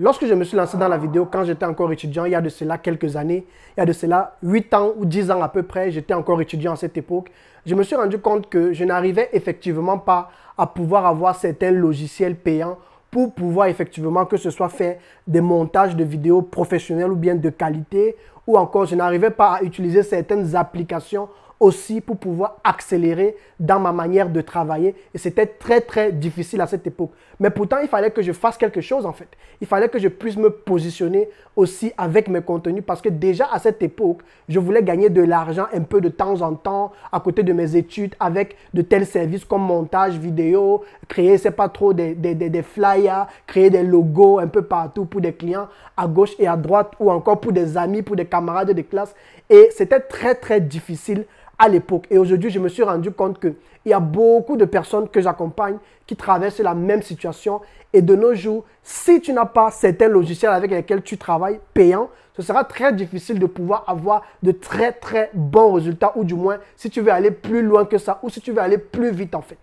Lorsque je me suis lancé dans la vidéo, quand j'étais encore étudiant, il y a de cela quelques années, il y a de cela 8 ans ou 10 ans à peu près, j'étais encore étudiant à cette époque, je me suis rendu compte que je n'arrivais effectivement pas à pouvoir avoir certains logiciels payants pour pouvoir effectivement que ce soit faire des montages de vidéos professionnels ou bien de qualité, ou encore je n'arrivais pas à utiliser certaines applications aussi pour pouvoir accélérer dans ma manière de travailler. Et c'était très, très difficile à cette époque. Mais pourtant, il fallait que je fasse quelque chose en fait. Il fallait que je puisse me positionner aussi avec mes contenus parce que déjà à cette époque, je voulais gagner de l'argent un peu de temps en temps à côté de mes études avec de tels services comme montage vidéo, créer, c'est pas trop des flyers, créer des logos un peu partout pour des clients à gauche et à droite ou encore pour des amis, pour des camarades de classe. Et c'était très, très difficile à l'époque. Et aujourd'hui, je me suis rendu compte qu'il y a beaucoup de personnes que j'accompagne qui traversent la même situation. Et de nos jours, si tu n'as pas certains logiciels avec lesquels tu travailles payants, ce sera très difficile de pouvoir avoir de très, très bons résultats. Ou du moins, si tu veux aller plus loin que ça ou si tu veux aller plus vite en fait.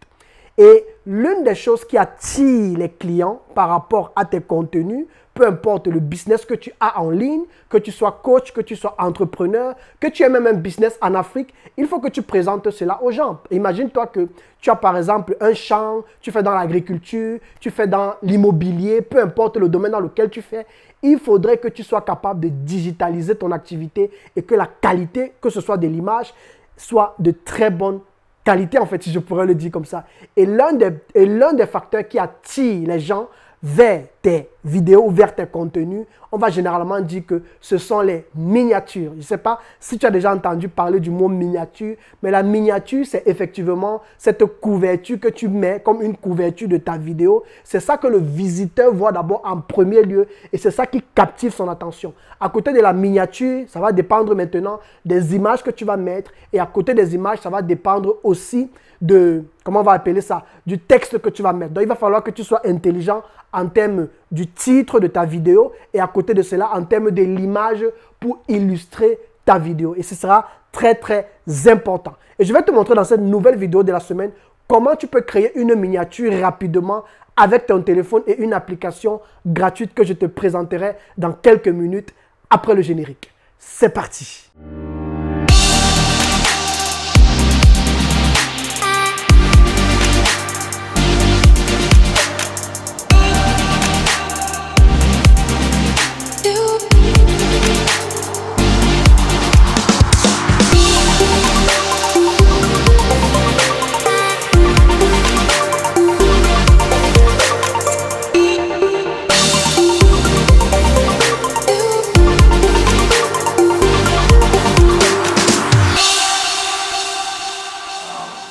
Et l'une des choses qui attire les clients par rapport à tes contenus, peu importe le business que tu as en ligne, que tu sois coach, que tu sois entrepreneur, que tu aies même un business en Afrique, il faut que tu présentes cela aux gens. Imagine-toi que tu as par exemple un champ, tu fais dans l'agriculture, tu fais dans l'immobilier, peu importe le domaine dans lequel tu fais, il faudrait que tu sois capable de digitaliser ton activité et que la qualité, que ce soit de l'image, soit de très bonne qualité en fait, si je pourrais le dire comme ça. Et l'un des facteurs qui attire les gens vers tes vidéos ou vers tes contenus, on va généralement dire que ce sont les miniatures. Je ne sais pas si tu as déjà entendu parler du mot miniature, mais la miniature, c'est effectivement cette couverture que tu mets comme une couverture de ta vidéo. C'est ça que le visiteur voit d'abord en premier lieu et c'est ça qui captive son attention. À côté de la miniature, ça va dépendre maintenant des images que tu vas mettre et à côté des images, ça va dépendre aussi de, comment on va appeler ça, du texte que tu vas mettre. Donc, il va falloir que tu sois intelligent en termes du titre de ta vidéo et à côté de cela, en termes de l'image pour illustrer ta vidéo. Et ce sera très, très important. Et je vais te montrer dans cette nouvelle vidéo de la semaine comment tu peux créer une miniature rapidement avec ton téléphone et une application gratuite que je te présenterai dans quelques minutes après le générique. C'est parti!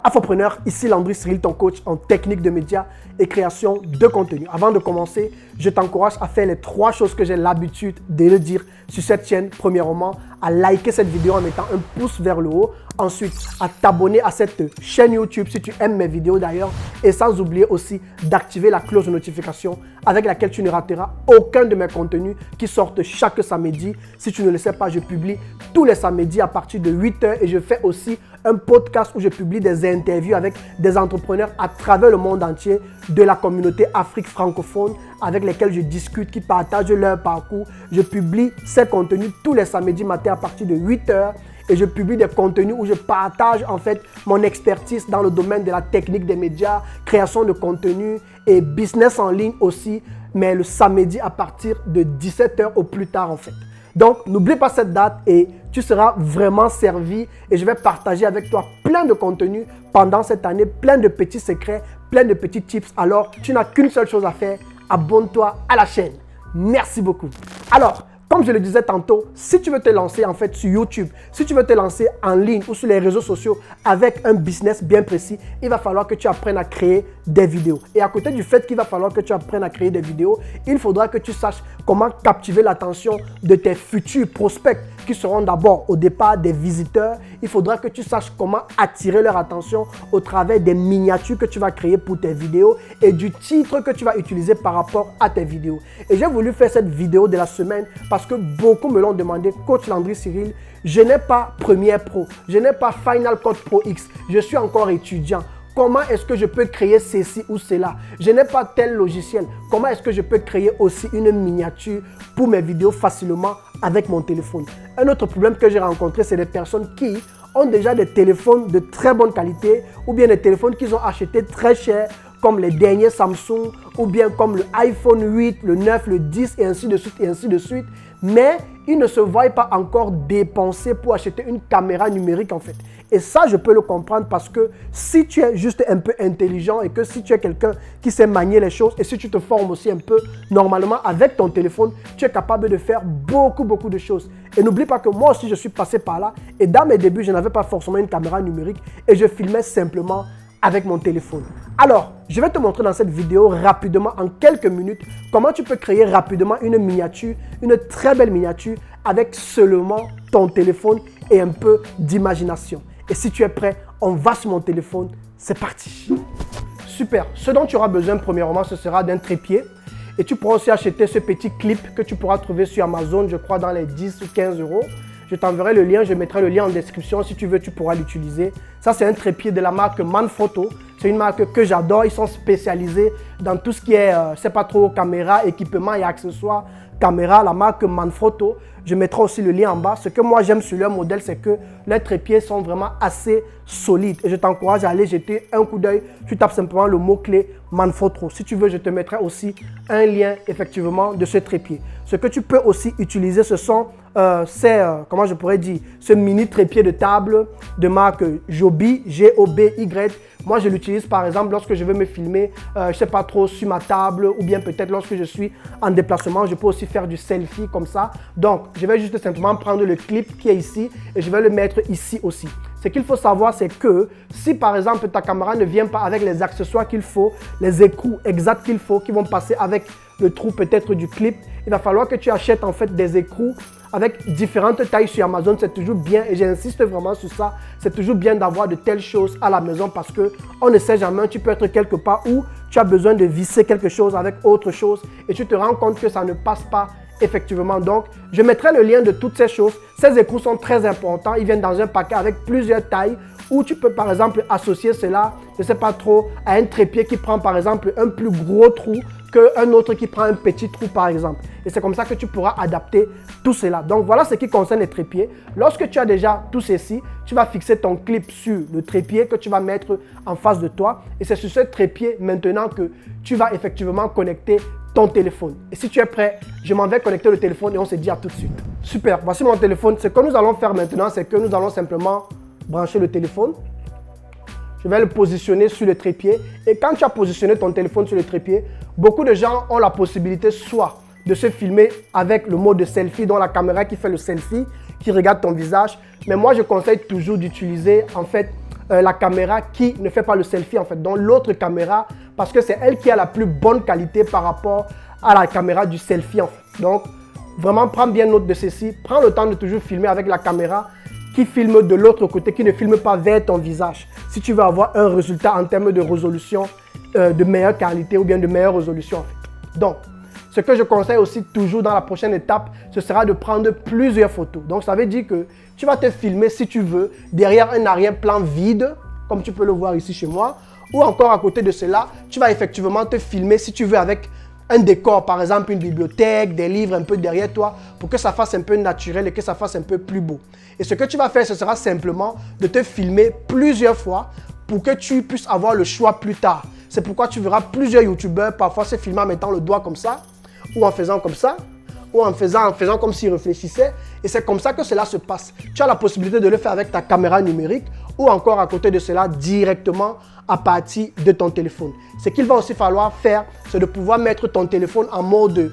Infopreneur, ici Landry Cyril, ton coach en technique de médias et création de contenu. Avant de commencer, je t'encourage à faire les 3 choses que j'ai l'habitude de le dire sur cette chaîne. Premièrement, à liker cette vidéo en mettant un pouce vers le haut. Ensuite, à t'abonner à cette chaîne YouTube si tu aimes mes vidéos d'ailleurs. Et sans oublier aussi d'activer la cloche de notification avec laquelle tu ne rateras aucun de mes contenus qui sortent chaque samedi. Si tu ne le sais pas, je publie tous les samedis à partir de 8 h et je fais aussi un podcast où je publie des interviews avec des entrepreneurs à travers le monde entier de la communauté Afrique francophone avec lesquels je discute, qui partagent leur parcours. Je publie ces contenus tous les samedis matin à partir de 8 h et je publie des contenus où je partage en fait mon expertise dans le domaine de la technique des médias, création de contenu et business en ligne aussi, mais le samedi à partir de 17 h au plus tard en fait. Donc, n'oublie pas cette date et tu seras vraiment servi et je vais partager avec toi plein de contenus pendant cette année, plein de petits secrets, plein de petits tips. Alors, tu n'as qu'une seule chose à faire, abonne-toi à la chaîne. Merci beaucoup. Alors, comme je le disais tantôt, si tu veux te lancer en fait sur YouTube, si tu veux te lancer en ligne ou sur les réseaux sociaux avec un business bien précis, il va falloir que tu apprennes à créer des vidéos. Et à côté du fait qu'il va falloir que tu apprennes à créer des vidéos, il faudra que tu saches comment captiver l'attention de tes futurs prospects qui seront d'abord au départ des visiteurs. Il faudra que tu saches comment attirer leur attention au travers des miniatures que tu vas créer pour tes vidéos et du titre que tu vas utiliser par rapport à tes vidéos. Et j'ai voulu faire cette vidéo de la semaine parce que beaucoup me l'ont demandé. Coach Landry Cyril, je n'ai pas Premiere Pro, je n'ai pas Final Cut Pro X, je suis encore étudiant. comment est-ce que je peux créer ceci ou cela. Je n'ai pas tel logiciel. Comment est-ce que je peux créer aussi une miniature pour mes vidéos facilement avec mon téléphone. Un autre problème que j'ai rencontré, c'est des personnes qui ont déjà des téléphones de très bonne qualité ou bien des téléphones qu'ils ont achetés très cher, comme les derniers Samsung ou bien comme le iPhone 8, le 9, le 10 et ainsi de suite et ainsi de suite. Mais ils ne se voient pas encore dépenser pour acheter une caméra numérique en fait. Et ça, je peux le comprendre parce que si tu es juste un peu intelligent et que si tu es quelqu'un qui sait manier les choses et si tu te formes aussi un peu normalement avec ton téléphone, tu es capable de faire beaucoup de choses. Et n'oublie pas que moi aussi, je suis passé par là et dans mes débuts, je n'avais pas forcément une caméra numérique et je filmais simplement avec mon téléphone. Alors, je vais te montrer dans cette vidéo rapidement, en quelques minutes, comment tu peux créer rapidement une miniature, une très belle miniature avec seulement ton téléphone et un peu d'imagination. Et si tu es prêt, on va sur mon téléphone, c'est parti. Super. Ce dont tu auras besoin premièrement, ce sera d'un trépied. Et tu pourras aussi acheter ce petit clip que tu pourras trouver sur Amazon, je crois dans les 10 ou 15 euros. Je t'enverrai le lien, je mettrai le lien en description. Si tu veux, tu pourras l'utiliser. Ça, c'est un trépied de la marque Manfrotto. C'est une marque que j'adore. Ils sont spécialisés dans tout ce qui est, c'est pas trop, caméra, équipement et accessoires caméra, la marque Manfrotto. Je mettrai aussi le lien en bas. Ce que moi j'aime sur leur modèle, c'est que leurs trépieds sont vraiment assez solides. Et je t'encourage à aller jeter un coup d'œil. Tu tapes simplement le mot-clé Manfrotto. Si tu veux, je te mettrai aussi un lien effectivement de ce trépied. Ce que tu peux aussi utiliser, ce sont comment je pourrais dire, ce mini trépied de table de marque Joby, G-O-B-Y. Moi, je l'utilise par exemple lorsque je veux me filmer, je ne sais pas trop, sur ma table ou bien peut-être lorsque je suis en déplacement. Je peux aussi faire du selfie comme ça. Donc, je vais juste simplement prendre le clip qui est ici et je vais le mettre ici aussi. Ce qu'il faut savoir, c'est que si par exemple ta caméra ne vient pas avec les accessoires qu'il faut, les écrous exacts qu'il faut, qui vont passer avec le trou peut-être du clip, il va falloir que tu achètes en fait des écrous avec différentes tailles sur Amazon. C'est toujours bien et j'insiste vraiment sur ça. C'est toujours bien d'avoir de telles choses à la maison parce qu'on ne sait jamais, tu peux être quelque part où tu as besoin de visser quelque chose avec autre chose et tu te rends compte que ça ne passe pas effectivement. Donc, je mettrai le lien de toutes ces choses. Ces écrous sont très importants. Ils viennent dans un paquet avec plusieurs tailles où tu peux par exemple associer cela, je ne sais pas trop, à un trépied qui prend par exemple un plus gros trou qu'un autre qui prend un petit trou par exemple. Et c'est comme ça que tu pourras adapter tout cela. Donc voilà ce qui concerne les trépieds. Lorsque tu as déjà tout ceci, tu vas fixer ton clip sur le trépied que tu vas mettre en face de toi. Et c'est sur ce trépied maintenant que tu vas effectivement connecter ton téléphone. Et si tu es prêt, je m'en vais connecter le téléphone et on se dit à tout de suite. Super, voici mon téléphone. Ce que nous allons faire maintenant, c'est que nous allons simplement brancher le téléphone. Je vais le positionner sur le trépied. Et quand tu as positionné ton téléphone sur le trépied, beaucoup de gens ont la possibilité soit de se filmer avec le mode de selfie, dont la caméra qui fait le selfie, qui regarde ton visage. Mais moi, je conseille toujours d'utiliser en fait la caméra qui ne fait pas le selfie en fait, donc l'autre caméra, parce que c'est elle qui a la plus bonne qualité par rapport à la caméra du selfie en fait. Donc, vraiment, prends bien note de ceci. Prends le temps de toujours filmer avec la caméra qui filme de l'autre côté, qui ne filme pas vers ton visage. Si tu veux avoir un résultat en termes de résolution de meilleure qualité ou bien de meilleure résolution en fait. Donc, ce que je conseille aussi toujours dans la prochaine étape, ce sera de prendre plusieurs photos. Donc, ça veut dire que tu vas te filmer si tu veux derrière un arrière-plan vide, comme tu peux le voir ici chez moi, ou encore à côté de cela, tu vas effectivement te filmer si tu veux avec un décor, par exemple une bibliothèque, des livres un peu derrière toi, pour que ça fasse un peu naturel et que ça fasse un peu plus beau. Et ce que tu vas faire, ce sera simplement de te filmer plusieurs fois pour que tu puisses avoir le choix plus tard. C'est pourquoi tu verras plusieurs youtubeurs parfois se filmer en mettant le doigt comme ça, ou en faisant comme ça, ou en faisant comme s'ils réfléchissaient. Et c'est comme ça que cela se passe. Tu as la possibilité de le faire avec ta caméra numérique ou encore à côté de cela directement à partir de ton téléphone. Ce qu'il va aussi falloir faire, c'est de pouvoir mettre ton téléphone en mode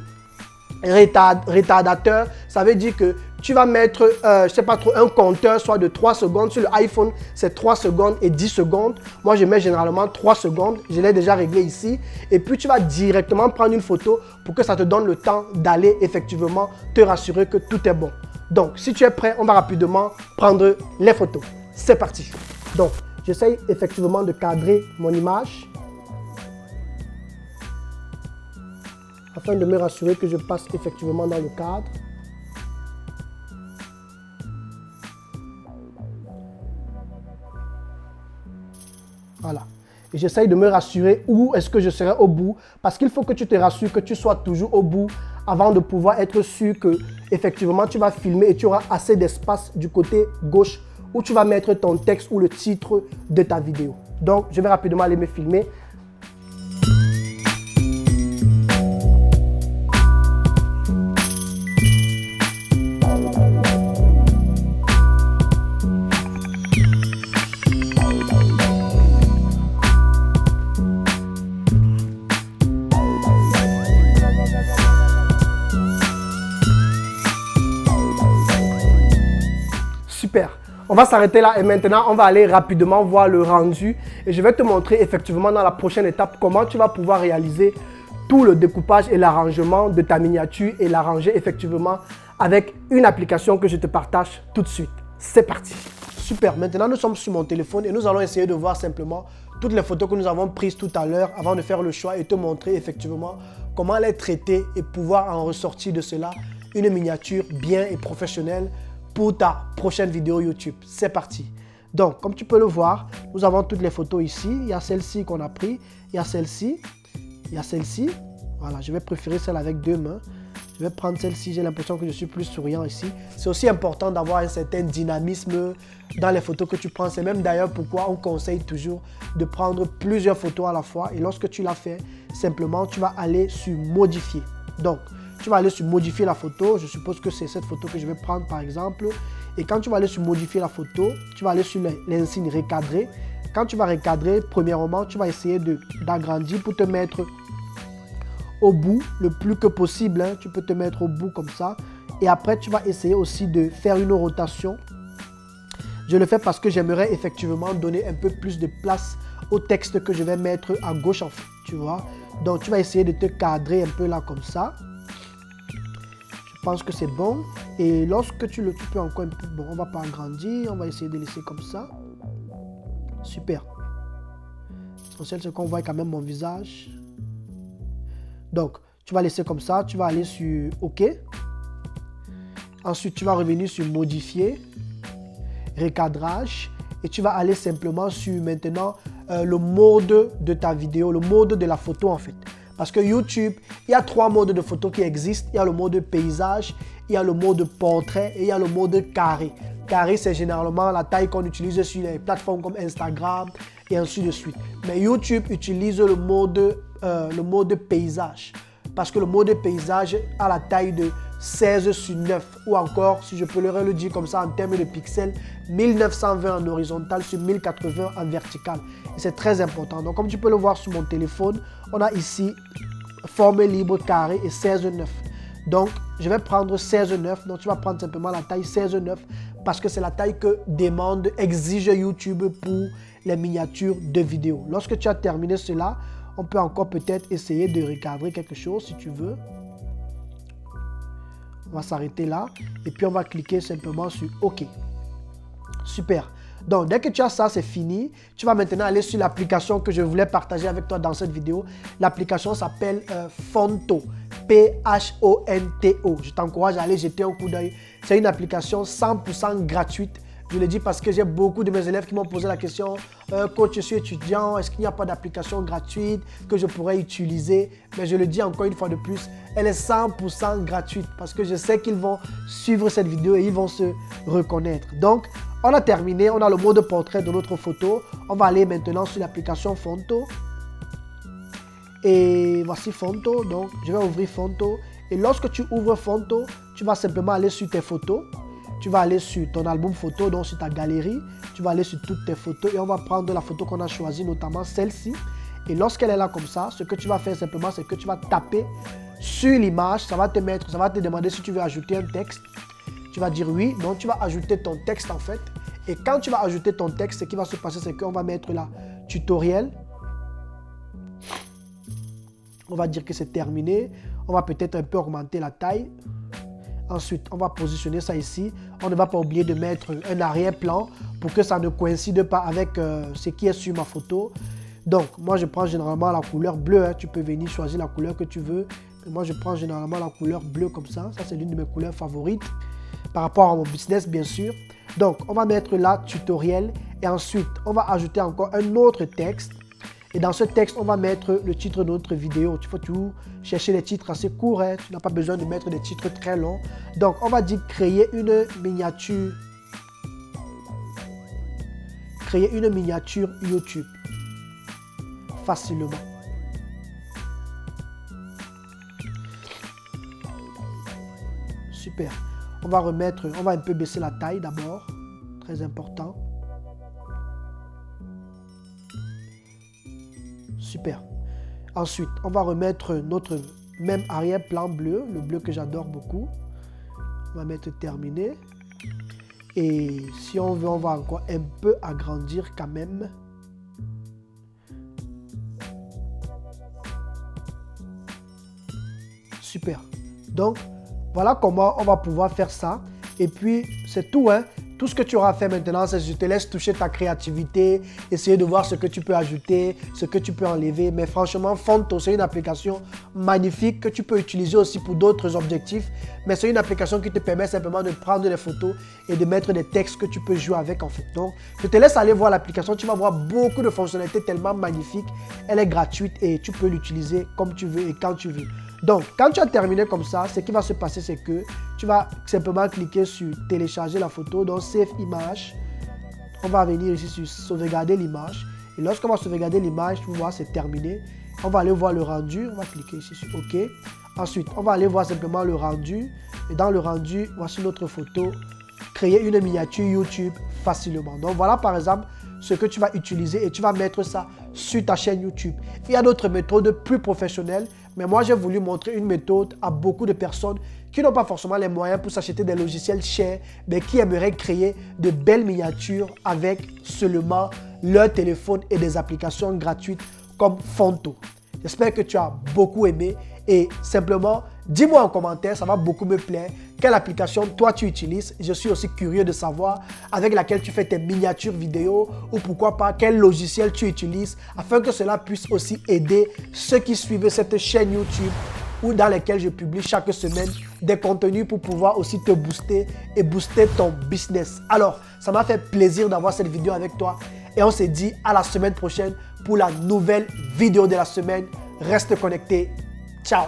retardateur. Ça veut dire que tu vas mettre, je ne sais pas trop, un compteur soit de 3 secondes. Sur l'iPhone, c'est 3 secondes et 10 secondes. Moi, je mets généralement 3 secondes. Je l'ai déjà réglé ici. Et puis, tu vas directement prendre une photo pour que ça te donne le temps d'aller effectivement te rassurer que tout est bon. Donc, si tu es prêt, on va rapidement prendre les photos. C'est parti. Donc, j'essaye effectivement de cadrer mon image afin de me rassurer que je passe effectivement dans le cadre. Voilà. Et j'essaye de me rassurer où est-ce que je serai au bout. Parce qu'il faut que tu te rassures, que tu sois toujours au bout avant de pouvoir être sûr que effectivement tu vas filmer et tu auras assez d'espace du côté gauche où tu vas mettre ton texte ou le titre de ta vidéo. Donc, je vais rapidement aller me filmer. Super. On va s'arrêter là et maintenant, on va aller rapidement voir le rendu. Et je vais te montrer effectivement dans la prochaine étape comment tu vas pouvoir réaliser tout le découpage et l'arrangement de ta miniature et l'arranger effectivement avec une application que je te partage tout de suite. C'est parti. Super. Maintenant, nous sommes sur mon téléphone et nous allons essayer de voir simplement toutes les photos que nous avons prises tout à l'heure avant de faire le choix et te montrer effectivement comment les traiter et pouvoir en ressortir de cela une miniature bien et professionnelle pour ta prochaine vidéo YouTube. C'est parti. Donc, comme tu peux le voir, nous avons toutes les photos ici. Il y a celle-ci qu'on a pris, il y a celle-ci, il y a celle-ci. Voilà, je vais préférer celle avec 2 mains. Je vais prendre celle-ci, j'ai l'impression que je suis plus souriant ici. C'est aussi important d'avoir un certain dynamisme dans les photos que tu prends. C'est même d'ailleurs pourquoi on conseille toujours de prendre plusieurs photos à la fois. Et lorsque tu l'as fait, simplement, tu vas aller sur modifier. Donc, tu vas aller sur modifier la photo. Je suppose que c'est cette photo que je vais prendre par exemple. Et quand tu vas aller sur modifier la photo, tu vas aller sur l'insigne recadrer. Quand tu vas recadrer, premièrement, tu vas essayer d'agrandir pour te mettre au bout le plus que possible. Tu peux te mettre au bout comme ça. Et après, tu vas essayer aussi de faire une rotation. Je le fais parce que j'aimerais effectivement donner un peu plus de place au texte que je vais mettre à gauche en fait. Tu vois. Donc, tu vas essayer de te cadrer un peu là comme ça. Je pense que c'est bon. Et lorsque tu peux encore un peu... Bon, on ne va pas agrandir. On va essayer de laisser comme ça. Super. L'essentiel, c'est qu'on voit quand même mon visage. Donc, tu vas laisser comme ça. Tu vas aller sur OK. Ensuite, tu vas revenir sur Modifier. Recadrage. Et tu vas aller simplement sur maintenant le mode de ta vidéo. Le mode de la photo en fait. Parce que YouTube, il y a 3 modes de photo qui existent. Il y a le mode paysage, il y a le mode portrait et il y a le mode carré. Carré, c'est généralement la taille qu'on utilise sur les plateformes comme Instagram et ainsi de suite. Mais YouTube utilise le mode paysage. Parce que le mode paysage a la taille de 16:9 ou encore, si je peux le dire comme ça en termes de pixels, 1920 en horizontal sur 1080 en vertical. Et c'est très important. Donc comme tu peux le voir sur mon téléphone, on a ici forme libre carré et 16:9. Donc je vais prendre 16:9. Donc tu vas prendre simplement la taille 16:9 parce que c'est la taille que exige YouTube pour les miniatures de vidéos. Lorsque tu as terminé cela, on peut encore peut-être essayer de recadrer quelque chose si tu veux. On va s'arrêter là et puis on va cliquer simplement sur OK. Super. Donc, dès que tu as ça, c'est fini. Tu vas maintenant aller sur l'application que je voulais partager avec toi dans cette vidéo. L'application s'appelle Phonto. P-H-O-N-T-O. Je t'encourage à aller jeter un coup d'œil. C'est une application 100% gratuite. Je le dis parce que j'ai beaucoup de mes élèves qui m'ont posé la question coach, je suis étudiant, est-ce qu'il n'y a pas d'application gratuite que je pourrais utiliser? Mais je le dis encore une fois de plus, elle est 100% gratuite parce que je sais qu'ils vont suivre cette vidéo et ils vont se reconnaître. Donc, on a terminé, on a le mode portrait de notre photo. On va aller maintenant sur l'application Phonto. Et voici Phonto. Donc, je vais ouvrir Phonto. Et lorsque tu ouvres Phonto, tu vas simplement aller sur tes photos. Tu vas aller sur ton album photo, donc sur ta galerie. Tu vas aller sur toutes tes photos et on va prendre la photo qu'on a choisie, notamment celle-ci. Et lorsqu'elle est là comme ça, ce que tu vas faire simplement, c'est que tu vas taper sur l'image. Ça va te demander si tu veux ajouter un texte. Tu vas dire oui, donc tu vas ajouter ton texte en fait. Et quand tu vas ajouter ton texte, ce qui va se passer, c'est qu'on va mettre là tutoriel. On va dire que c'est terminé. On va peut-être un peu augmenter la taille. Ensuite, on va positionner ça ici. On ne va pas oublier de mettre un arrière-plan pour que ça ne coïncide pas avec ce qui est sur ma photo. Donc, moi, je prends généralement la couleur bleue. Hein. Tu peux venir choisir la couleur que tu veux. Mais moi, je prends généralement la couleur bleue comme ça. Ça, c'est l'une de mes couleurs favorites par rapport à mon business, bien sûr. Donc, on va mettre là tutoriel et ensuite, on va ajouter encore un autre texte. Et dans ce texte, on va mettre le titre de notre vidéo. Il faut toujours chercher les titres assez courts. Hein. Tu n'as pas besoin de mettre des titres très longs. Donc, on va dire créer une miniature. Créer une miniature YouTube. Facilement. Super. On va un peu baisser la taille d'abord. Très important. Super. Ensuite, on va remettre notre même arrière-plan bleu, le bleu que j'adore beaucoup. On va mettre terminé. Et si on veut, on va encore un peu agrandir quand même. Super. Donc, voilà comment on va pouvoir faire ça. Et puis, c'est tout, hein. Tout ce que tu auras à faire maintenant, c'est que je te laisse toucher ta créativité, essayer de voir ce que tu peux ajouter, ce que tu peux enlever. Mais franchement, Fonto, c'est une application magnifique que tu peux utiliser aussi pour d'autres objectifs. Mais c'est une application qui te permet simplement de prendre des photos et de mettre des textes que tu peux jouer avec en fait. Donc, je te laisse aller voir l'application. Tu vas voir beaucoup de fonctionnalités tellement magnifiques. Elle est gratuite et tu peux l'utiliser comme tu veux et quand tu veux. Donc, quand tu as terminé comme ça, ce qui va se passer, c'est que tu vas simplement cliquer sur télécharger la photo, donc Save Image. On va venir ici sur sauvegarder l'image. Et lorsqu'on va sauvegarder l'image, tu vois, c'est terminé. On va aller voir le rendu. On va cliquer ici sur OK. Ensuite, on va aller voir simplement le rendu. Et dans le rendu, voici notre photo. Créer une miniature YouTube facilement. Donc, voilà par exemple ce que tu vas utiliser et tu vas mettre ça sur ta chaîne YouTube. Il y a d'autres méthodes plus professionnelles, mais moi j'ai voulu montrer une méthode à beaucoup de personnes qui n'ont pas forcément les moyens pour s'acheter des logiciels chers, mais qui aimeraient créer de belles miniatures avec seulement leur téléphone et des applications gratuites comme Fonto. J'espère que tu as beaucoup aimé et simplement dis-moi en commentaire, ça va beaucoup me plaire, quelle application toi tu utilises. Je suis aussi curieux de savoir avec laquelle tu fais tes miniatures vidéo ou pourquoi pas quel logiciel tu utilises afin que cela puisse aussi aider ceux qui suivent cette chaîne YouTube ou dans lesquels je publie chaque semaine des contenus pour pouvoir aussi te booster et booster ton business. Alors, ça m'a fait plaisir d'avoir cette vidéo avec toi et on se dit à la semaine prochaine pour la nouvelle vidéo de la semaine. Reste connecté. Ciao.